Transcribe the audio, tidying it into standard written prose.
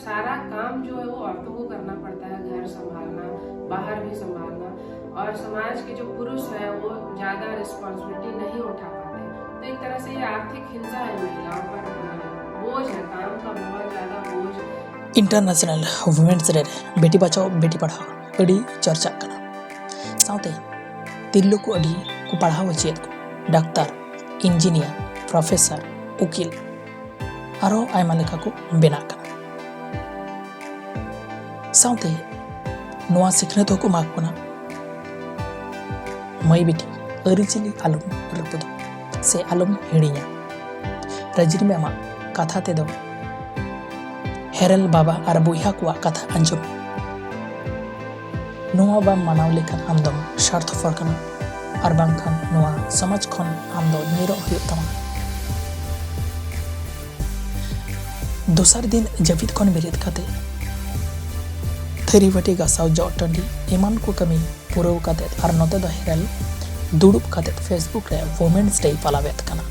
सारा काम जो है वो औरतों को करना पड़ता है, घर संभालना, बाहर भी संभालना, और समाज के जो पुरुष है वो ज्यादा रिस्पॉन्सिबिलिटी नहीं उठा पाते। तो एक तरह से ये आर्थिक हिंसा है, महिलाओं पर बोझ है, काम का बहुत ज्यादा बोझ। International women's day Beti Bachao Beti Padhao अड़ी चर्चा करना साउते तिरलो को अड़ी को पढ़ाओ चेत को डॉक्टर इंजीनियर प्रोफेसर उकिल आरो आयमा लेखा को बेना करना साउते नोआ सिखने तो को मागना मई बेटी अरिचिली आलम रपुद से आलम हिड़िया रजनी में आमा कथा ते दो हेरल बाबा और बुहा को कथा अंजम नोआ बाम मानाव लेखन आमदम स्वार्थफर कना और बांखान नोआ समाज खन आमदो निरो हुयुग तमा दोसर दिन जपित खन बेरेद खाते थरी बाटी गासाव जो टंडी इमान को कमी पुरव काते और नोते दो हेरल दुड़ुब काते फेसबुक रे वुमेन्स डे पालावेत कना